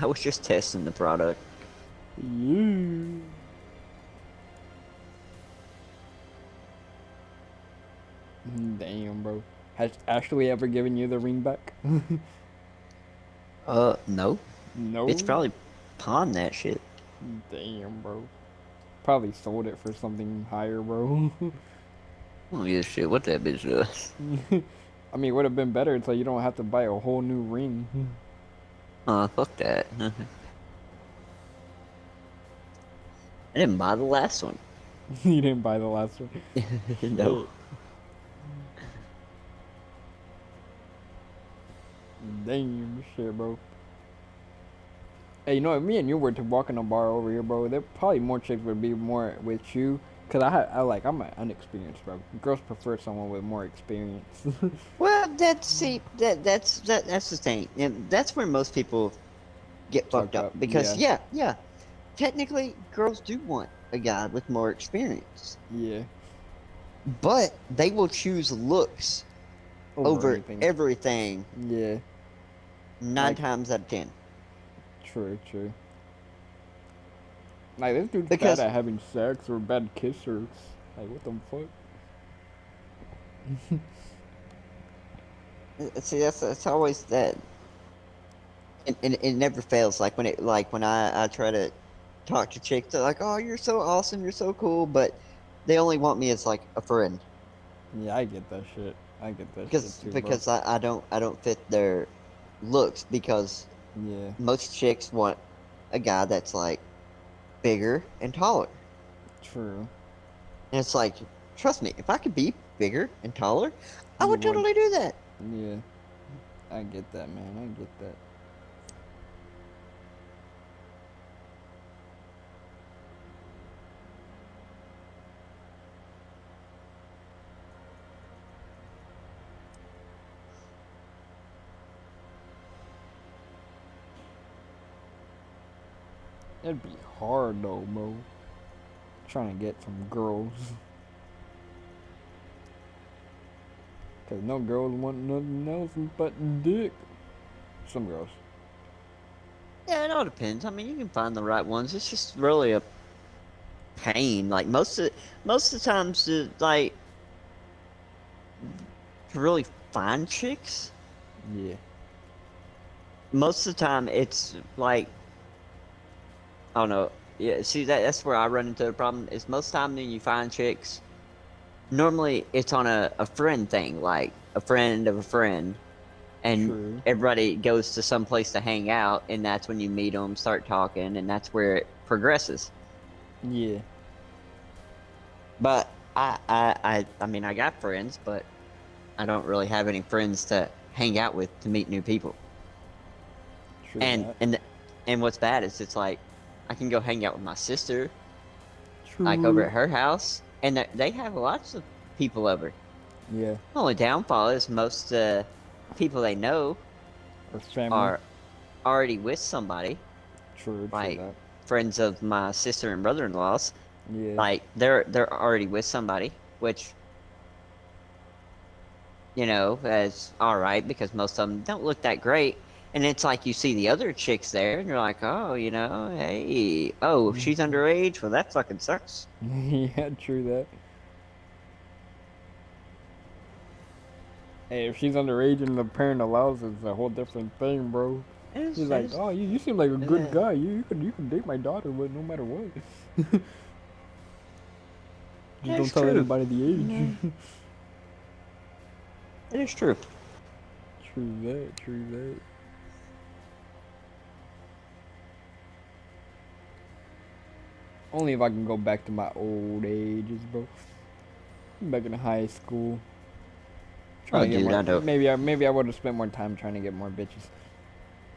I was just testing the product. Yeah. Damn, bro. Has Ashley ever given you the ring back? No. It's No. probably pawned that shit. Damn, bro. Probably sold it for something higher, bro. Oh yeah, shit. What that bitch does? I mean, it would have been better so you don't have to buy a whole new ring. Fuck that. I didn't buy the last one. You didn't buy the last one. No. Shit. Damn, shit, bro. Hey, you know, if me and you were to walk in a bar over here, bro, there probably more chicks would be more with you. Cause I'm an unexperienced, bro. Girls prefer someone with more experience. Well, that's see that's the thing, and that's where most people get fucked Fuck up up. because Yeah. yeah, technically girls do want a guy with more experience, Yeah. but they will choose looks Over over anything. everything Yeah. nine Like, times out of ten. true, true. Like, this dude's bad Because at having sex or bad kissers. Like, what the fuck? see, that's always that, and it never fails. Like when I try to talk to chicks, they're like, "Oh, you're so awesome, you're so cool," but they only want me as like a friend Yeah, I get that shit. I get that shit because too, bro. I don't fit their looks because Yeah. most chicks want a guy that's like bigger and taller. True. And it's like, trust me, if I could be bigger and taller, I You would would. totally do that. Yeah. I get that, man. I get that. It'd be hard though, bro. Trying to get some girls. Cause no girls want nothing else but dick. Some girls. Yeah, it all depends. I mean, you can find the right ones. It's just really a pain. Like most of the times, like to really find chicks, Yeah. most of the time it's like I don't know. Yeah, see that's where I run into the problem. Is most of the time when you find chicks, normally it's on a friend thing, like a friend of a friend, and True. everybody goes to some place to hang out, and that's when you meet them, start talking, and that's where it progresses. Yeah. But I mean, I got friends, but I don't really have any friends to hang out with to meet new people. True And that. and and what's bad is it's like I can go hang out with my sister, like over True. at her house, and they have lots of people over. Yeah. The only downfall is most people they know Or family. are already with somebody, True. True like that. friends of my sister and brother-in-laws. Yeah. Like they're already with somebody, which is all right because most of them don't look that great. And it's like you see the other chicks there, and you're like, oh, hey, oh, she's underage. Well, that fucking sucks. Yeah. True that. Hey, if she's underage and the parent allows, it's a whole different thing, bro. It's, He's like, it's, oh, you seem like a good uh, guy. You can date my daughter, but no matter what, just don't it's tell true. anybody the Yeah, age. it is true. True that. True that. Only if I can go back to my old ages, bro. Back in high school, trying Oh, to get dude, more. I know. Maybe I would have spent more time trying to get more bitches.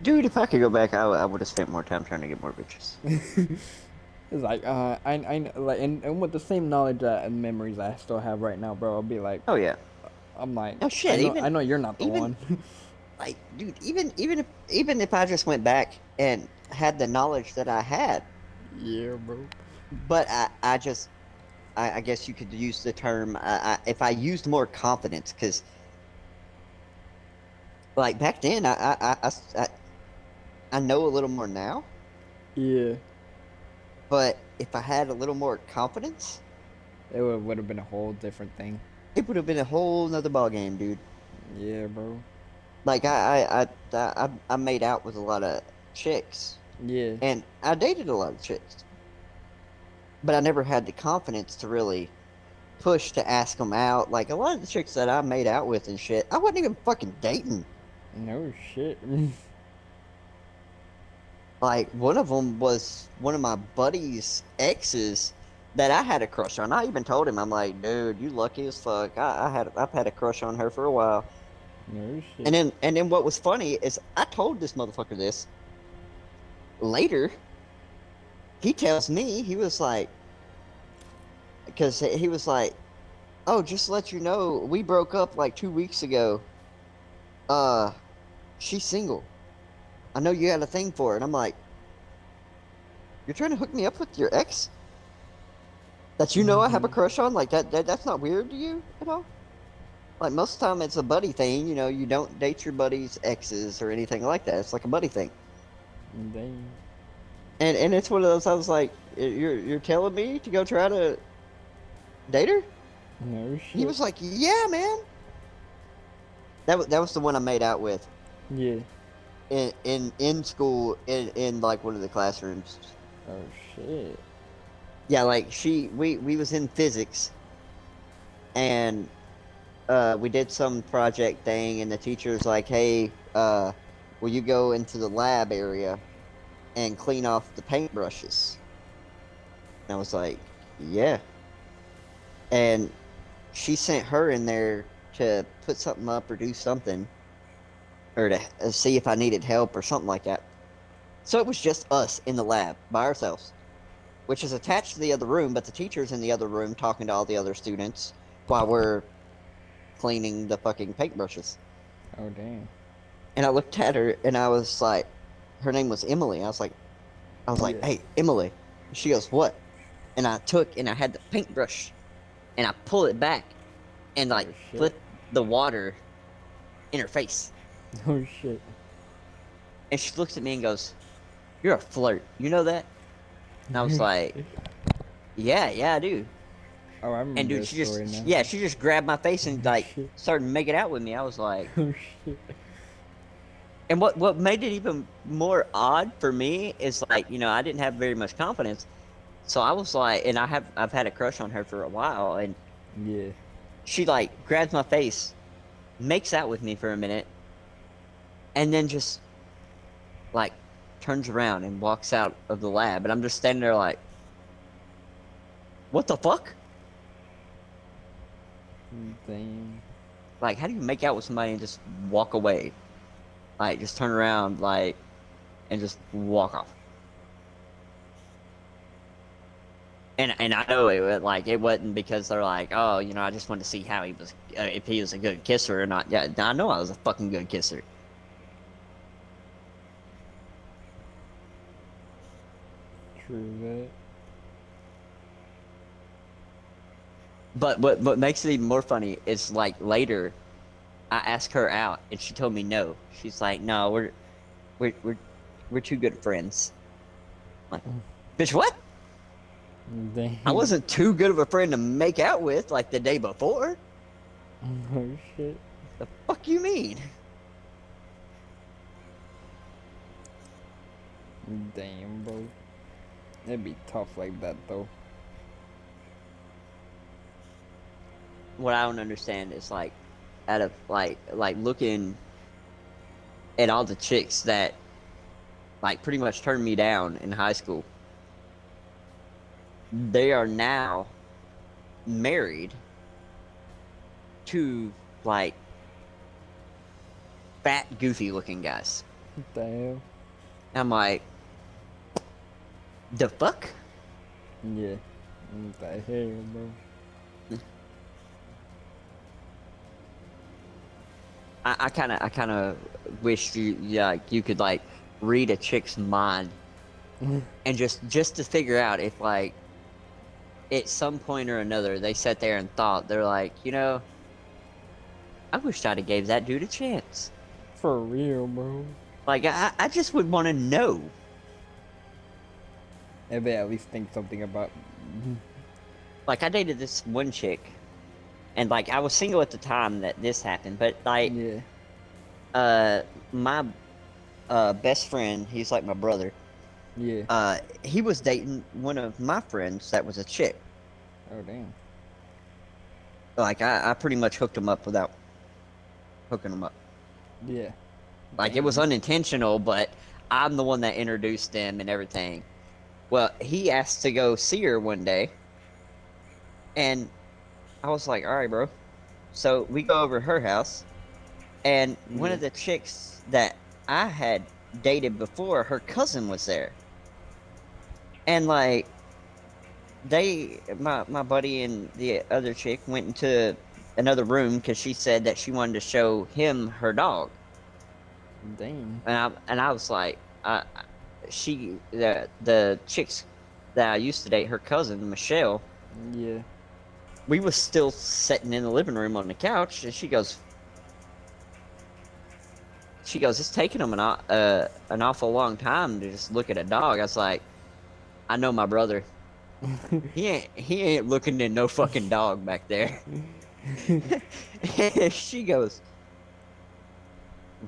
Dude, if I could go back, I would have spent more time trying to get more bitches. It's like like and with the same knowledge and memories I still have right now, bro. I'll be like, Oh yeah. I'm like, Oh I shit. know I Even know you're not the even one. like, dude, even if I just went back and had the knowledge that I had, Yeah, bro. but I guess you could use the term if I used more confidence, because like back then I I know a little more now, Yeah, but if I had a little more confidence, it would have been a whole different thing. it would have been a whole nother ball game, dude. Yeah, bro. Like I made out with a lot of chicks, Yeah. and I dated a lot of chicks, but I never had the confidence to really push to ask them out. Like a lot of the chicks that I made out with and shit, I wasn't even fucking dating. No shit. Like one of them was one of my buddy's exes that I had a crush on. I even told him, I'm like, dude, you lucky as fuck. I've had a crush on her for a while. No And shit. then what was funny is I told this motherfucker this later. He tells me he was like, because he was like, oh, just to let you know, we broke up like 2 weeks ago. Uh, she's single. I know you had a thing for her. And I'm like, you're trying to hook me up with your ex that you know I have a crush on? Like that's not weird to you at all? Like most of the time it's a buddy thing, you know, you don't date your buddy's exes or anything like that. It's like a buddy thing. Damn. And it's one of those I was like, you're telling me to go try to date her? No He shit. was like, yeah, man. That was the one I made out with Yeah. in school in like one of the classrooms. Oh shit. Yeah, like we was in physics and we did some project thing and the teacher's like, hey, will you go into the lab area and clean off the paintbrushes? And I was like, yeah. And she sent her in there to put something up or do something or to see if I needed help or something like that. So it was just us in the lab by ourselves, which is attached to the other room, but the teacher's in the other room talking to all the other students while we're cleaning the fucking paintbrushes. Oh damn. And I looked at her and I was like, her name was Emily. I was like, Yeah. hey, Emily. She goes, what? And I took and I had the paintbrush and I pull it back and like Oh shit. flip the water in her face. Oh shit. And she looks at me and goes, you're a flirt. You know that? And I was like, yeah, I do. Oh, I remember And dude, this she just, story now. yeah, she just grabbed my face and like Shit. started making out with me. I was like, Oh shit. and what made it even more odd for me is like, you know, I didn't have very much confidence. So I was like, and I've had a crush on her for a while, and Yeah. she like grabs my face, makes out with me for a minute, and then just like turns around and walks out of the lab, and I'm just standing there like, what the fuck? Damn. Like, how do you make out with somebody and just walk away? Like, just turn around, like, and just walk off. And I know it wasn't because they're like, oh, you know, I just wanted to see how he was, if he was a good kisser or not. Yeah, I know I was a fucking good kisser. True that. But what makes it even more funny is like later, I asked her out and she told me no. She's like, no, we're too good friends. I'm like, bitch, what? Damn. I wasn't too good of a friend to make out with like the day before. Oh shit. The fuck you mean? Damn, bro. It'd be tough like that though. What I don't understand is like, out of like looking at all the chicks that like pretty much turned me down in high school. They are now married to like fat, goofy looking guys. Damn. I'm like, the fuck? Yeah. What the hell, bro? I kind of wish you could like read a chick's mind and just to figure out if like at some point or another they sat there and thought, they're like, you know, I wish I'd have gave that dude a chance. For real, bro. Like I just would want to know. And they at least think something about. Like I dated this one chick, and like I was single at the time that this happened, but like Yeah. uh my best friend, he's like my brother. Yeah. He was dating one of my friends that was a chick. Oh damn. Like I pretty much hooked him up without hooking him up. Yeah. Like it was Damn. unintentional, but I'm the one that introduced them and everything. Well, he asked to go see her one day, and I was like, "All right, bro." So we go over to her house, and one Yeah. of the chicks that I had dated before, her cousin was there, and like my buddy and the other chick went into another room because she said that she wanted to show him her dog, Damn. and I was like, the chicks that I used to date, her cousin Michelle, Yeah. we was still sitting in the living room on the couch, and she goes, it's taking them an awful long time to just look at a dog. I was like, I know my brother. He ain't looking at no fucking dog back there. She goes,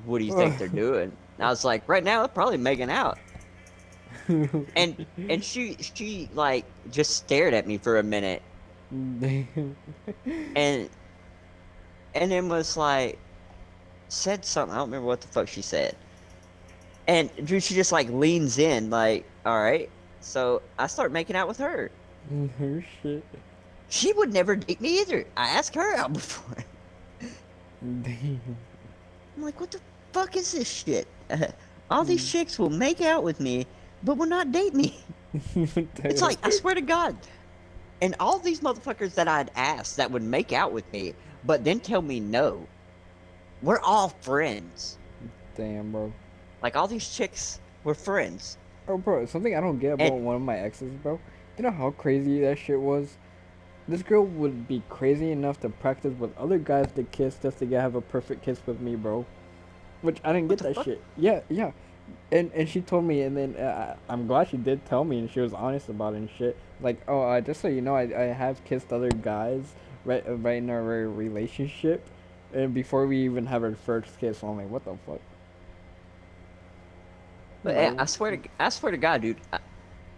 what do you think they're doing? And I was like, right now they're probably making out. And she like just stared at me for a minute, Damn. and then was like, said something. I don't remember what the fuck she said. And dude, she just like leans in, like, all right. So I start making out with her. Oh shit. She would never date me either. I asked her out before. Damn. I'm like, what the fuck is this shit? All these chicks will make out with me, but will not date me. It's like, I swear to God. And all these motherfuckers that I'd asked that would make out with me, but then tell me no, we're all friends. Damn, bro. Like, all these chicks were friends. Oh, bro, something I don't get about And one of my exes, bro. You know how crazy that shit was? This girl would be crazy enough to practice with other guys to kiss just to have a perfect kiss with me, bro. Which I didn't what get the that fuck? shit. Yeah, yeah. And she told me, and then I'm glad she did tell me, and she was honest about it and shit. Like, oh, just so you know, I have kissed other guys right in our relationship, and before we even have our first kiss. I'm like, what the fuck? But Like, I swear to God, dude.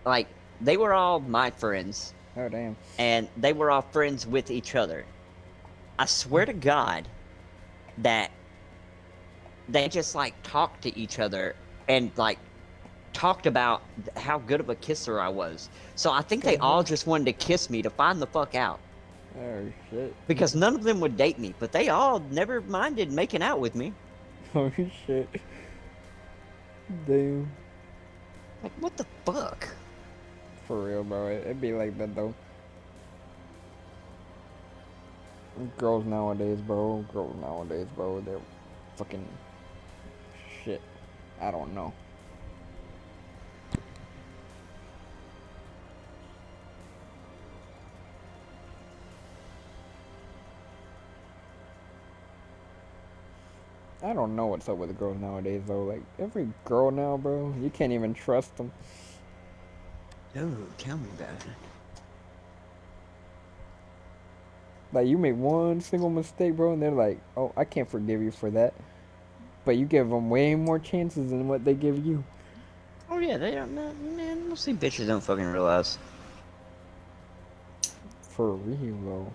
Like, they were all my friends, oh damn. and they were all friends with each other. I swear to God that they just like talked to each other and like talked about how good of a kisser I was. So I think they all just wanted to kiss me to find the fuck out. Oh shit. Because none of them would date me, but they all never minded making out with me. Oh shit. Damn. Like, what the fuck? For real, bro. It'd be like that though. Girls nowadays, bro. They're fucking shit. I don't know. I don't know what's up with the girls nowadays though. Like every girl now, bro, you can't even trust them. Dude, tell me about it. Like you make one single mistake, bro, and they're like, "Oh, I can't forgive you for that." But you give them way more chances than what they give you. Oh yeah, they don't know, man. Mostly bitches don't fucking realize. For real, though.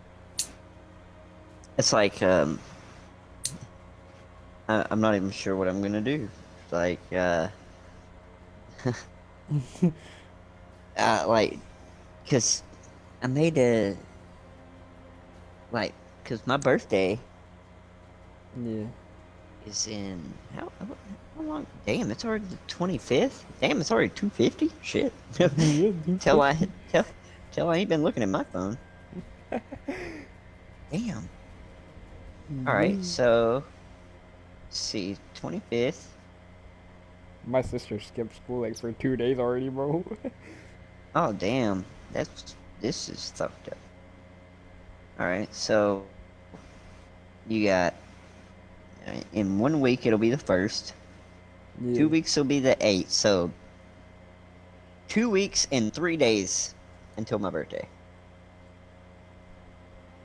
It's like, I'm not even sure what I'm gonna do. Like, like, cause I made a, like, cause my birthday Yeah. is in how long? Damn, it's already the 25th. Damn, it's already 2:50. Shit. tell I tell I ain't been looking at my phone. Damn. All right, so let's see, 25th. My sister skipped school like for 2 days already, bro. Oh damn, this is fucked up. All right, so you got in one week it'll be the first. Yeah. 2 weeks will be the 8th, so 2 weeks and 3 days until my birthday.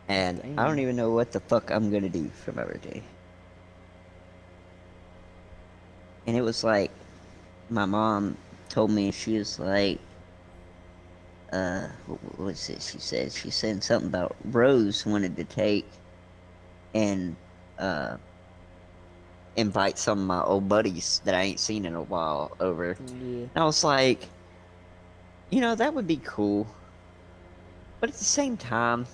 And I don't Damn. even know what the fuck I'm gonna do for my birthday. And it was like, my mom told me, she was like, what was it she said? She said something about Rose wanted to take and, invite some of my old buddies that I ain't seen in a while over. Yeah. And I was like, that would be cool. But at the same time,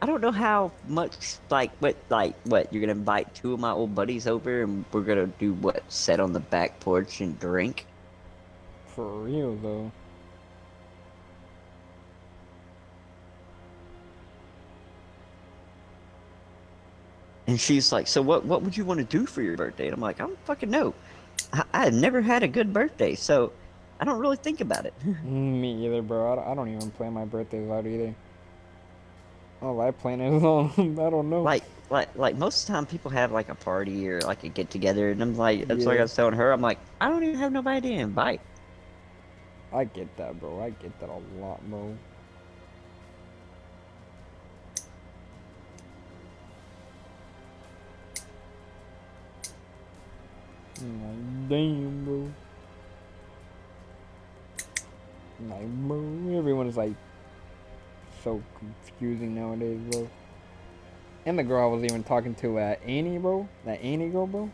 I don't know how much, what, you're gonna invite two of my old buddies over and we're gonna do what, sit on the back porch and drink? For real though. And she's like, so what would you want to do for your birthday? And I'm like, I don't fucking know. I have never had a good birthday, so I don't really think about it. Me either, bro. I don't even plan my birthdays out either. All I plan is on I don't know. Like most of the time people have like a party or like a get together, and I'm like, it's like I Yeah, was telling her, I'm like, I don't even have nobody to invite. I get that, bro. I get that a lot, bro. Like, damn, bro. Like, bro, everyone is like so confusing nowadays, bro. And the girl I was even talking to at Annie, bro. That Annie girl, bro.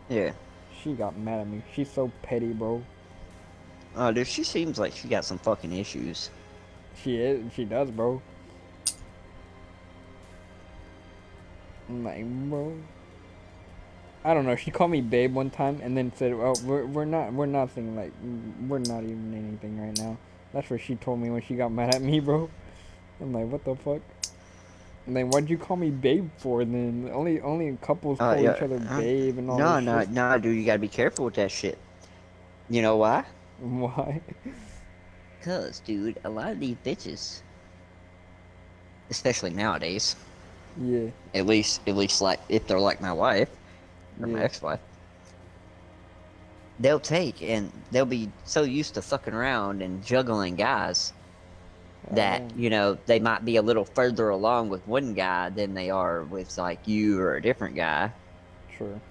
Yeah. She got mad at me. She's so petty, bro. Oh, dude, she seems like she got some fucking issues. She is. She does, bro. I'm like, bro. I don't know. She called me babe one time and then said, "Oh, we're nothing. Like, we're not even anything right now." That's what she told me when she got mad at me, bro. I'm like, what the fuck? And then what'd you call me babe for? Then only couples call Yeah. each other babe and all No, this no, shit. no, dude, you gotta be careful with that shit. You know why? Why? Cause, dude, a lot of these bitches, especially nowadays, Yeah, at least like if they're like my wife or my yeah. ex-wife, they'll take and they'll be so used to fucking around and juggling guys that, Oh, they might be a little further along with one guy than they are with like you or a different guy. sure.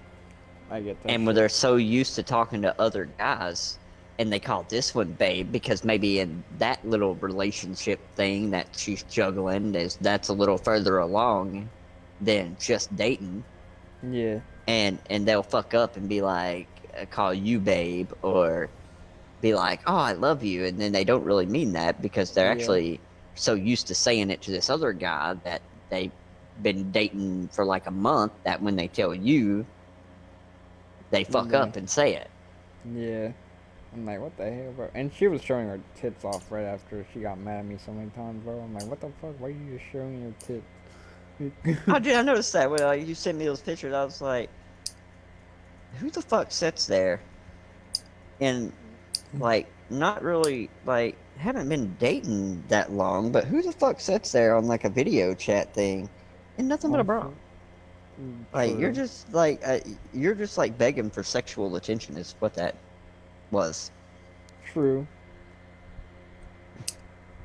I get that And when shit. they're so used to talking to other guys and they call this one babe because maybe in that little relationship thing that she's juggling that's a little further along than just dating, Yeah, and they'll fuck up and be like, call you babe, or be like, oh, I love you, and then they don't really mean that because they're yeah, actually so used to saying it to this other guy that they've been dating for like a month that when they tell you, they fuck yeah, up and say it. yeah. I'm like, what the hell, bro? And she was showing her tits off right after she got mad at me so many times, bro. I'm like, what the fuck? Why are you just showing your Oh, tits? dude, I noticed that when you sent me those pictures. I was like, who the fuck sits there and like not really like haven't been dating that long, but who the fuck sits there on like a video chat thing and nothing but a Oh, bra? shit. Like True. you're just like begging for sexual attention is what that was. True.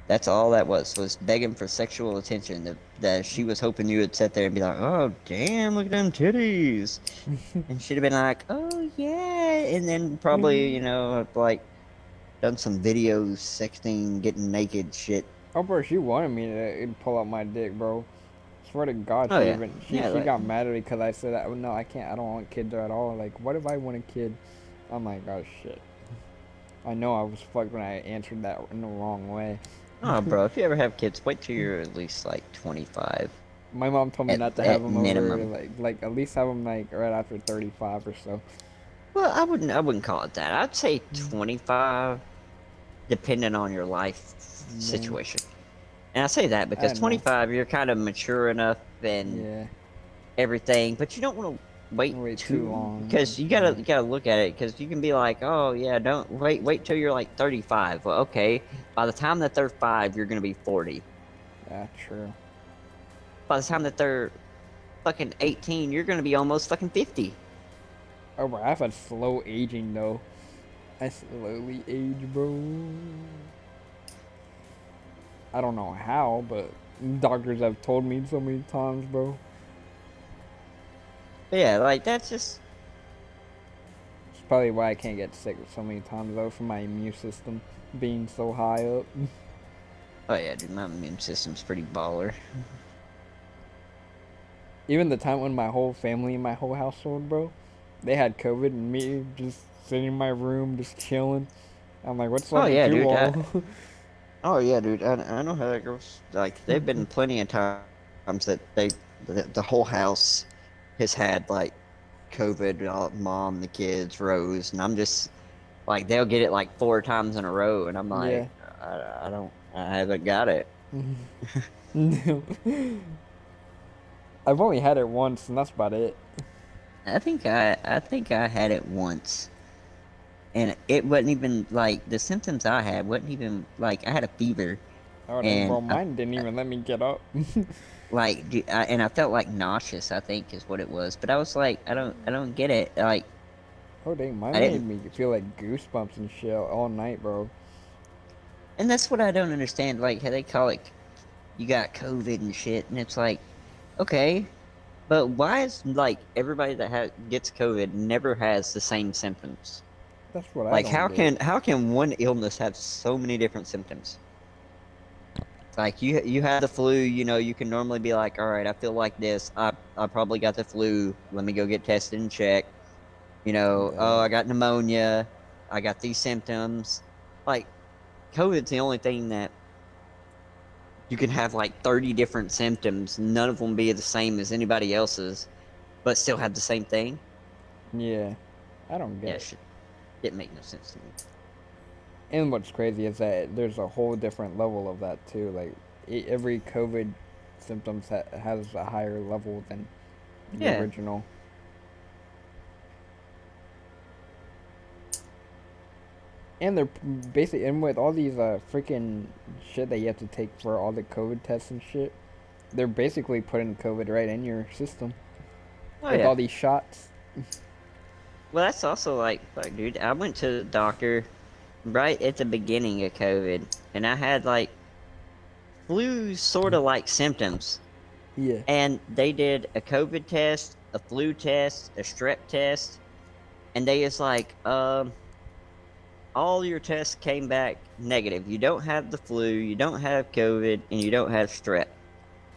That's all that was begging for sexual attention. That she was hoping you would sit there and be like, oh damn, look at them titties. And she'd have been like, oh yeah, and then probably, like done some videos, sexting, getting naked shit. Oh, bro, she wanted me to pull out my dick, bro. Swear to God, Oh she yeah. even Yeah, she like got mad at me because I said, "Oh no, I can't. I don't want kids at all." Like, what if I want a kid? I'm like, oh shit. I know I was fucked when I answered that in the wrong way. oh bro, if you ever have kids, wait till you're at least like 25. My mom told me At not to have at them over minimum. like at least have them like right after 35 or so. Well, I wouldn't call it that. I'd say 25, depending on your life Then situation. And I say that I because don't know. 25, you're kind of mature enough and Yeah, everything, but you don't want to wait wait too too long. because you gotta Yeah, you gotta look at it because you can be like, oh yeah, don't wait till you're like 35. Well, okay, by the time that they're 5, you're gonna be 40. yeah, true. By the time that they're fucking 18, you're gonna be almost fucking 50. Oh, bro, I have a slow aging though. I slowly age, bro. I don't know how, but doctors have told me so many times, bro. But yeah, like that's just. It's probably why I can't get sick so many times though, from my immune system being so high up. Oh yeah, dude, my immune system's pretty baller. Even the time when my whole family and my whole household, bro, they had COVID and me just sitting in my room just chilling. I'm like, what's Oh up with yeah, you dude. all? Oh yeah, dude. I know how that goes. Like, there've been plenty of times that the whole house has had like COVID. Mom, the kids, Rose, and I'm just like they'll get it like 4 times in a row, and I'm like, Yeah. I don't, I haven't got it. No. I've only had it once, and that's about it. I think I had it once, and it wasn't even like the symptoms I had wasn't even like I had a fever, Oh dang, and bro, mine didn't even let me get up. like and I felt like nauseous, I think is what it was. But I was like, I don't get it. Like Oh dang, I mine made didn't, me feel like goosebumps and shit all night, bro. and that's what I don't understand. Like how they call it, you got COVID and shit, and it's like, okay, but why is like everybody that gets COVID never has the same symptoms? That's what I Like don't get. how can one illness have so many different symptoms? Like you have the flu, you know, you can normally be like, all right, I feel like this. I probably got the flu. Let me go get tested and check. You know, oh, Yeah. I got pneumonia. I got these symptoms. Like COVID's the only thing that you can have like 30 different symptoms, none of them be the same as anybody else's, but still have the same thing. Yeah. I don't get Yeah, it. shit, didn't make no sense to me. And what's crazy is that there's a whole different level of that too. Like every COVID symptoms has a higher level than the Yeah. original. And they're basically, and with all these freaking shit that you have to take for all the COVID tests and shit, they're basically putting COVID right in your system Oh with yeah. all these shots. Well, that's also like, fuck, dude. I went to the doctor right at the beginning of COVID, and I had like flu sort of like symptoms. Yeah. And they did a COVID test, a flu test, a strep test, and they is like, all your tests came back negative. You don't have the flu, you don't have COVID, and you don't have strep.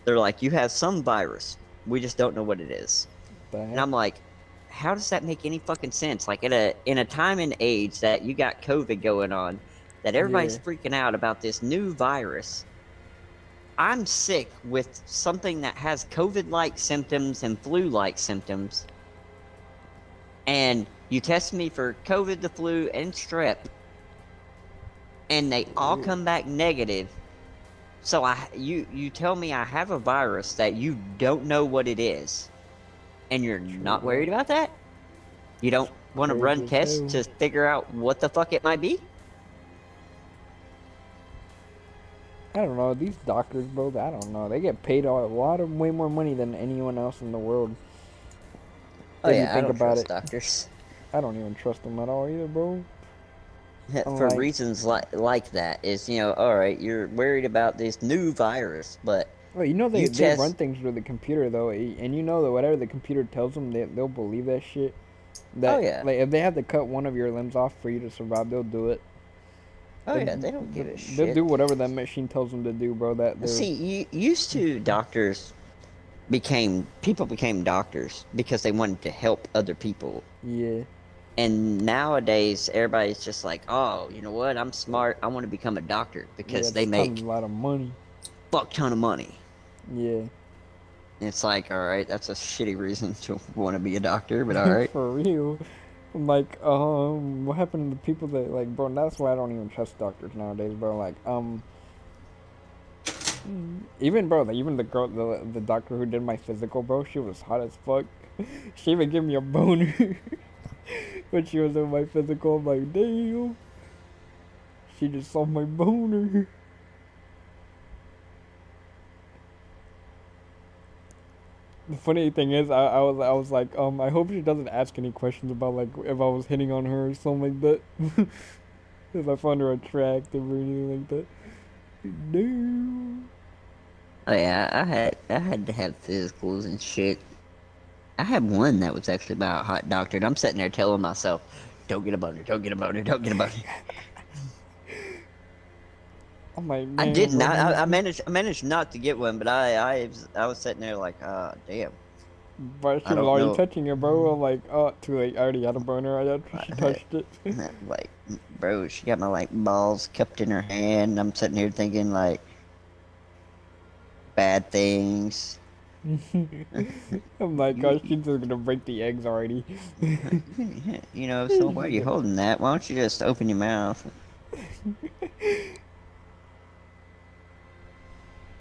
They're like, you have some virus. We just don't know what it is. The And heck? I'm like, how does that make any fucking sense? Like in a time and age that you got COVID going on, that Yeah. everybody's freaking out about this new virus. I'm sick with something that has COVID-like symptoms and flu-like symptoms, and you test me for COVID, the flu, and strep, and they all come back negative. So you tell me I have a virus that you don't know what it is, and you're True not that. worried about that? You don't want to run Crazy as tests hell. to figure out what the fuck it might be? I don't know. These doctors, bro, I don't know. They get paid a lot of way more money than anyone else in the world. Oh If you yeah, I think don't about trust it, doctors I don't even trust them at all either, bro. I'm for like, reasons like that. Is, you know, all right, you're worried about this new virus, but well, you know you they run test. things with the computer though, and you know that whatever the computer tells them, they'll believe that shit. Oh That yeah, like if they have to cut one of your limbs off for you to survive, they'll do it. oh They'll, yeah, they don't give a they'll do shit. whatever that machine tells them to do, bro. That they're See, used to doctors became doctors because they wanted to help other people. yeah. And nowadays, everybody's just like, oh, you know what? I'm smart. I want to become a doctor Yeah, because they it's tons make a lot of money. fuck ton of money. Yeah, And it's like, all right, that's a shitty reason to want to be a doctor, but all right. for real. Like, what happened to the people that like, bro? That's why I don't even trust doctors nowadays, bro. Like, even bro, like, even the girl, the doctor who did my physical, bro, she was hot as fuck. She even gave me a boner when she was in my physical. I'm like, damn, she just saw my boner. funny thing is, I was like, I hope she doesn't ask any questions about like if I was hitting on her or something like that. If I found her attractive or anything like that. No. Oh yeah, I had to have physicals and shit. I had one that was actually by a hot doctor, and I'm sitting there telling myself, "Don't get a boner, don't get a boner, don't get a boner." I'm like, I man, didn't. bro, I managed not to get one, but I was sitting there like, damn, but she I was don't already know. touching her, bro. I'm like, oh, too late. I already had a boner. She touched it. Like, bro, she got my like balls cupped in her hand. I'm sitting here thinking like bad things. I'm like, You, oh, she's just gonna break the eggs already. so why are you holding that? Why don't you just open your mouth?